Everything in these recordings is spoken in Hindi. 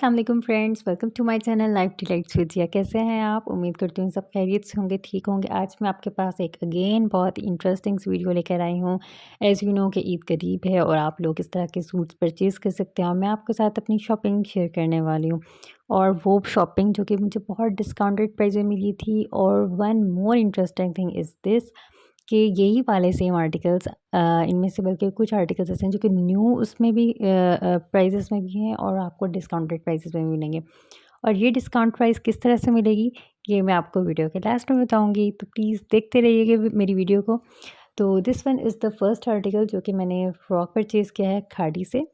अस्सलाम वालेकुम friends, welcome to my channel life delights with Zia. कैसे हैं आप? उम्मीद करती हूँ सब खैरियत से होंगे, ठीक होंगे। आज मैं आपके पास एक अगेन बहुत इंटरेस्टिंग सी वीडियो लेकर आई हूँ। एज़ यू नो कि ईद करीब है और आप लोग इस तरह के सूट्स परचेज़ कर सकते हैं और मैं आपके साथ अपनी शॉपिंग शेयर करने वाली हूँ। और वो शॉपिंग जो कि मुझे बहुत डिस्काउंटेड प्राइस में मिली थी। और one more interesting thing is this कि यही वाले सेम आर्टिकल्स इनमें से बल्कि कुछ आर्टिकल्स ऐसे हैं जो कि न्यू उसमें भी प्राइसेस में भी हैं और आपको डिस्काउंटेड प्राइसेस में भी मिलेंगे। और ये डिस्काउंट प्राइस किस तरह से मिलेगी, ये मैं आपको वीडियो के लास्ट में बताऊंगी, तो प्लीज़ देखते रहिएगा मेरी वीडियो को। तो this one is the first article जो कि मैंने फ़्रॉक परचेज़ किया है खाड़ी से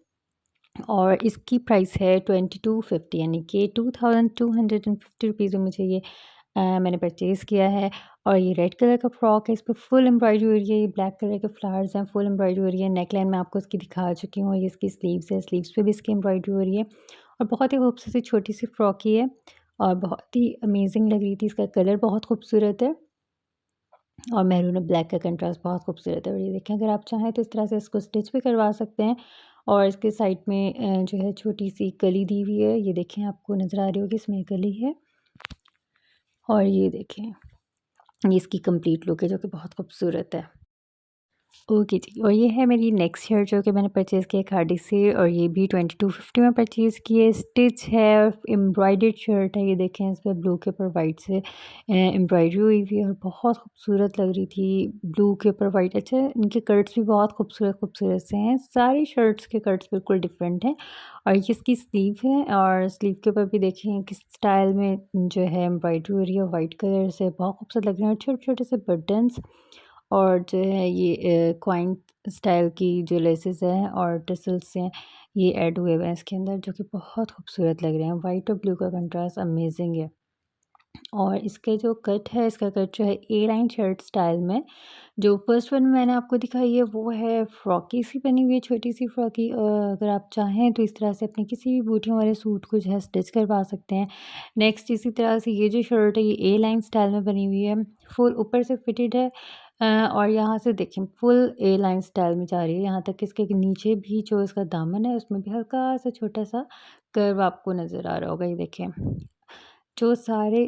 और इसकी प्राइस है 2250, यानी कि 2250 रुपीज़ में मुझे ये मैंने परचेज़ किया है। और ये रेड कलर का फ्रॉक है, इस पे फुल एम्ब्रॉयडरी हो रही है, ये ब्लैक कलर के फ्लावर्स हैं, फुल एम्ब्रॉयडरी हो रही है। नेकलाइन मैं आपको इसकी दिखा चुकी हूँ। ये इसकी स्लीव्स है, स्लीव्स पे भी इसकी एम्ब्रॉयडरी हो रही है और बहुत ही खूबसूरत सी छोटी सी फ्रॉक ही है और बहुत ही अमेजिंग लग रही थी। इसका कलर बहुत खूबसूरत है और मैरून और ब्लैक का कंट्रास्ट बहुत खूबसूरत है। और ये देखें, अगर आप चाहें तो इस तरह से इसको स्टिच भी करवा सकते हैं। और इसके साइड में जो है छोटी सी कली दी हुई है, ये देखें आपको नज़र आ रही होगी, इसमें कली है। और ये देखें, ये इसकी कंप्लीट लुक है जो कि बहुत खूबसूरत है। ओके जी, और ये है मेरी नेक्स्ट शर्ट जो कि मैंने परचेज़ की है खाड़ी से और ये भी 2250 में परचेज़ की है। स्टिच है और एम्ब्रॉयडर्ड शर्ट है। ये देखें, इस पे ब्लू के ऊपर वाइट से एम्ब्रॉयडरी हुई हुई है और बहुत खूबसूरत लग रही थी। ब्लू के ऊपर वाइट, अच्छा इनके कट्स भी बहुत खूबसूरत खूबसूरत से हैं। सारी शर्ट्स के कट्स बिल्कुल डिफरेंट हैं। और ये इसकी स्लीव है और स्लीव के ऊपर भी देखें किस स्टाइल में जो है एम्ब्रॉयडरी हो रही है वाइट कलर से, बहुत खूबसूरत लग रहे हैं। छोटे छोटे से बटन्स और जो है ये क्वाइन स्टाइल की जो लेसेस हैं और टसल्स हैं, ये ऐड हुए हुए हैं इसके अंदर, जो कि बहुत खूबसूरत लग रहे हैं। वाइट और ब्लू का कंट्रास्ट अमेजिंग है। और इसके जो कट है, इसका कट जो है ए लाइन शर्ट स्टाइल में, जो फर्स्ट वन मैंने आपको दिखाई है वो है फ्रॉकी सी बनी हुई है, छोटी सी फ्रॉकी। अगर आप चाहें तो इस तरह से अपने किसी भी बूटियों वाले सूट को जो है स्टिच करवा सकते हैं। नेक्स्ट इसी तरह से ये जो शर्ट है, ये ए लाइन स्टाइल में बनी हुई है, फुल ऊपर से फिटेड है। और यहाँ से देखें फुल ए लाइन स्टाइल में जा रही है, यहाँ तक कि इसके नीचे भी जो इसका दामन है उसमें भी हल्का सा छोटा सा कर्व आपको नज़र आ रहा होगा। ये देखें, जो सारे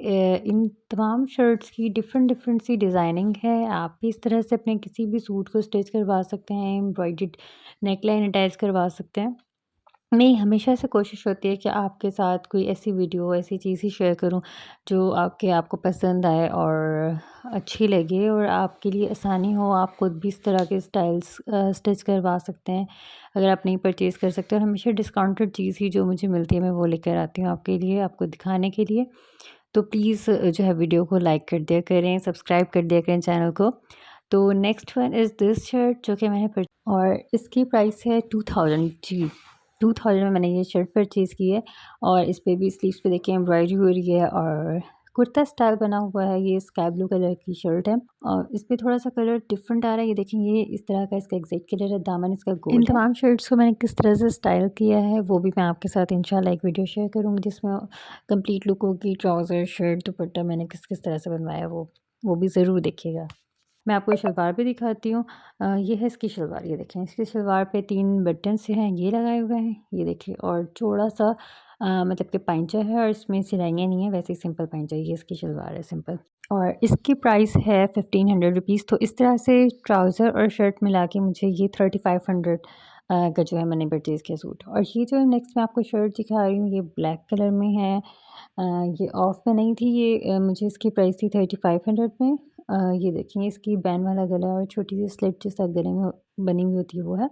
इन तमाम शर्ट्स की डिफ़रेंट डिफ़रेंट सी डिज़ाइनिंग है। आप भी इस तरह से अपने किसी भी सूट को स्टिच करवा सकते हैं, एम्ब्रॉयडर्ड नेकलाइन अटैच करवा सकते हैं। मेरी हमेशा से कोशिश होती है कि आपके साथ कोई ऐसी वीडियो, ऐसी चीज़ ही शेयर करूं जो आपको पसंद आए और अच्छी लगे और आपके लिए आसानी हो। आप खुद भी इस तरह के स्टाइल्स स्टिच करवा सकते हैं अगर आप नहीं परचेज़ कर सकते। और हमेशा डिस्काउंटेड चीज़ ही जो मुझे मिलती है मैं वो लेकर आती हूँ आपके लिए, आपको दिखाने के लिए। तो प्लीज़ जो है वीडियो को लाइक कर दिया करें, सब्सक्राइब कर दिया करें चैनल को। तो next one is this shirt जो कि मैंने और इसकी प्राइस है 2000 जी। 2000 में मैंने ये शर्ट परचेज़ की है और इस पे भी स्लीव्स पे देखिए एम्ब्रॉयडरी हो रही है और कुर्ता स्टाइल बना हुआ है। ये स्काई ब्लू कलर की शर्ट है और इस पे थोड़ा सा कलर डिफरेंट आ रहा है। ये देखें, ये इस तरह का इसका एग्जैक्ट कलर है, दामन इसका गोल है। इन तमाम शर्ट्स को मैंने किस तरह से स्टाइल किया है वो भी मैं आपके साथ इंशाल्लाह एक वीडियो शेयर करूँगी जिसमें कंप्लीट लुक होगी, ट्राउज़र, शर्ट, दुपट्टा मैंने किस किस तरह से बनवाया है वो भी ज़रूर देखिएगा। मैं आपको शलवार भी दिखाती हूँ। ये है इसकी शलवार, ये देखें, इसकी शलवार पे 3 बटन से हैं ये लगाए हुए हैं, ये देखिए। और चौड़ा-सा मतलब कि पाइंचा है और इसमें सिलाइयाँ नहीं है, वैसे ही सिंपल पाइंचा है। ये इसकी शलवार है सिंपल और इसकी प्राइस है 1500 रुपीज़। तो इस तरह से ट्राउज़र और शर्ट मिला के मुझे ये 3500 का जो है मैंने परचेज़ किया सूट। और ये जो नेक्स्ट मैं आपको शर्ट दिखा रही हूँ, ये ब्लैक कलर में है। ये ऑफ में नहीं थी, ये मुझे इसकी प्राइस थी 3500 में। ये देखिए, इसकी बैन वाला गला और छोटी सी स्लिट जैसा गले में बनी हुई होती है वो है।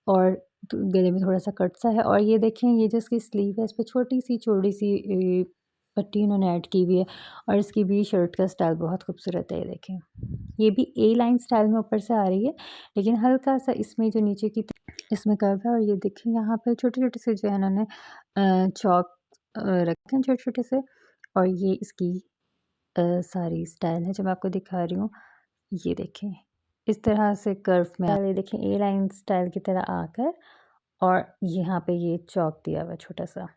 और गले में थोड़ा सा कट सा है। और ये देखें, ये जो इसकी स्लीव है इस पे छोटी सी चौड़ी सी पट्टी इन्होंने ऐड की हुई है और इसकी भी शर्ट का स्टाइल बहुत खूबसूरत है। ये देखें, ये भी ए लाइन स्टाइल में ऊपर से आ रही है लेकिन हल्का सा इसमें जो नीचे की इसमें कर्व है। और ये देखें, यहाँ पे छोटे छोटे से जो है इन्होंने चौक रखे हैं छोटे छोटे से। और ये इसकी सारी स्टाइल है जो मैं आपको दिखा रही हूँ। ये देखें, इस तरह से कर्व में ये देखें ए लाइन स्टाइल की तरह आकर और यहाँ पे ये चौक दिया हुआ है छोटा सा।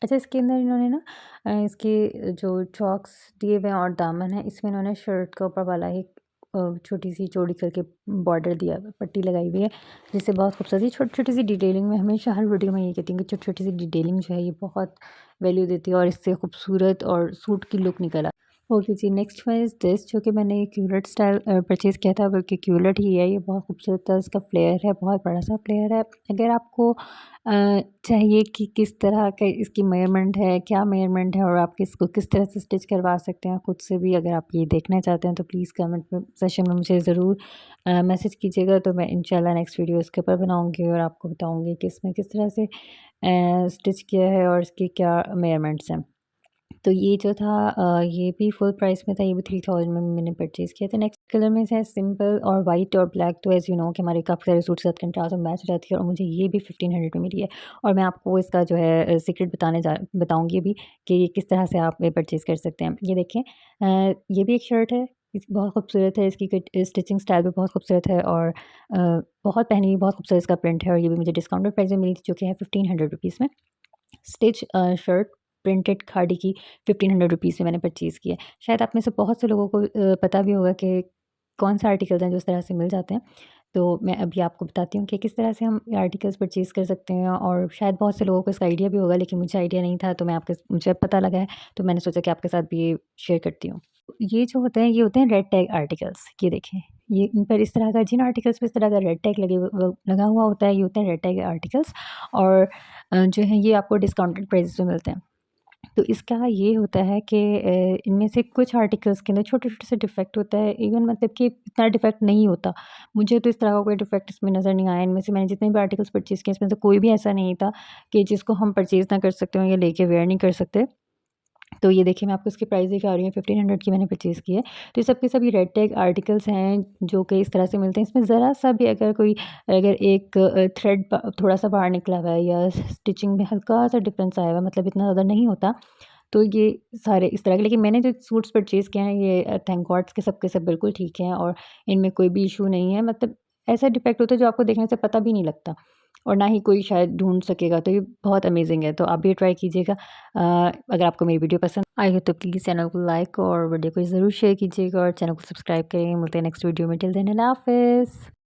अच्छा, इसके अंदर इन्होंने ना इसके जो चॉक्स दिए हुए हैं और दामन है इसमें इन्होंने शर्ट का ऊपर वाला ही छोटी सी चौड़ी करके बॉर्डर दिया हुआ है, पट्टी लगाई हुई है जिससे बहुत खूबसूरत है। छोटी-छोटी सी डिटेलिंग में हमेशा हर वीडियो में यही कहती हूँ कि छोटी-छोटी सी डिटेलिंग जो है ये बहुत वैल्यू देती है और इससे खूबसूरत और सूट की लुक निकल आती है। ओके जी, नेक्स्ट वन इज़ दिस, जो कि मैंने क्यूलेट स्टाइल परचेज़ किया था, बल्कि क्यूलेट ही है ये। बहुत खूबसूरत सा इसका फ्लेयर है, बहुत बड़ा सा फ्लेयर है। अगर आपको चाहिए कि किस तरह का इसकी मेजरमेंट है, क्या मेजरमेंट है और आप इसको किस तरह से स्टिच करवा सकते हैं खुद से भी, अगर आप ये देखना चाहते हैं तो प्लीज़ कमेंट में सेशन में मुझे ज़रूर मैसेज कीजिएगा। तो मैं इंशाल्लाह नेक्स्ट वीडियो इसके ऊपर बनाऊँगी और आपको बताऊँगी कि इसमें किस तरह से स्टिच किया है और इसके क्या मेजरमेंट्स हैं। तो ये जो था ये भी फुल प्राइस में था, ये भी 3000 में मैंने परचेज़ किया था। नेक्स्ट कलर में है सिंपल और वाइट और ब्लैक। तो एज़ यू नो कि हमारे काफ़ी सारे सूट के साथ कंट्रास्ट और मैच हो जाती है और मुझे ये भी 1500 में मिली है। और मैं आपको इसका जो है सीक्रेट बताऊँगी अभी कि ये किस तरह से आप ये परचेज़ कर सकते हैं। ये देखें, ये भी एक शर्ट है, बहुत खूबसूरत है, इसकी स्टिचिंग स्टाइल भी बहुत खूबसूरत है और बहुत पहनी हुई, बहुत खूबसूरत इसका प्रिंट है और ये भी मुझे डिस्काउंटेड प्राइस में मिली थी, जो कि है 1500 रुपीज़ में। स्टिच शर्ट प्रिंटेड खादी की 1500 रुपीज़ में मैंने परचेज़ की है। शायद आप में से बहुत से लोगों को पता भी होगा कि कौन-सा आर्टिकल्स हैं जो इस तरह से मिल जाते हैं। तो मैं अभी आपको बताती हूँ कि किस तरह से हम ये आर्टिकल्स परचेज़ कर सकते हैं और शायद बहुत से लोगों को इसका आइडिया भी होगा, लेकिन मुझे आइडिया नहीं था, तो मुझे पता लगा है, तो मैंने सोचा कि आपके साथ भी ये शेयर करती हूँ। ये जो होते हैं, ये होते हैं रेड टैग आर्टिकल्स। ये देखें, ये इन पर इस तरह का, जिन आर्टिकल्स पे इस तरह का रेड टैग लगा हुआ होता है, ये होते हैं रेड टैग आर्टिकल्स। और जो हैं ये आपको डिस्काउंटेड प्राइसेस पे मिलते हैं। तो इसका ये होता है कि इनमें से कुछ आर्टिकल्स के अंदर छोटे-छोटे से डिफेक्ट होता है, इवन मतलब कि इतना डिफेक्ट नहीं होता। मुझे तो इस तरह का कोई डिफेक्ट इसमें नज़र नहीं आया। इनमें से मैंने जितने भी आर्टिकल्स परचेज़ किए, इसमें से कोई भी ऐसा नहीं था कि जिसको हम परचेज़ ना कर सकते हों या लेके वेयर नहीं कर सकते। तो ये देखिए, मैं आपको इसकी प्राइस दिखा रही हूँ, 1500 की मैंने परचेज़ की है। तो ये सब के सब ये रेड टैग आर्टिकल्स हैं जो कि इस तरह से मिलते हैं। इसमें ज़रा-सा भी अगर एक थ्रेड थोड़ा-सा बाहर निकला हुआ है या स्टिचिंग में हल्का-सा डिफरेंस आया हुआ है, मतलब इतना ज़्यादा नहीं होता, तो ये सारे इस तरह के। लेकिन मैंने जो सूट्स परचेज़ किए हैं, ये थैंक गॉड्स के सब बिल्कुल ठीक हैं और इनमें कोई भी इश्यू नहीं है। मतलब ऐसा डिफेक्ट होता है जो आपको देखने से पता भी नहीं लगता और ना ही कोई शायद ढूँढ सकेगा। तो ये बहुत अमेज़िंग है, तो आप भी ट्राई कीजिएगा। अगर आपको मेरी वीडियो पसंद आई हो तो प्लीज़ चैनल को लाइक और वीडियो को ज़रूर शेयर कीजिएगा और चैनल को सब्सक्राइब करें। मिलते हैं नेक्स्ट वीडियो में। टिल देन अल्लाह हाफ़िज़।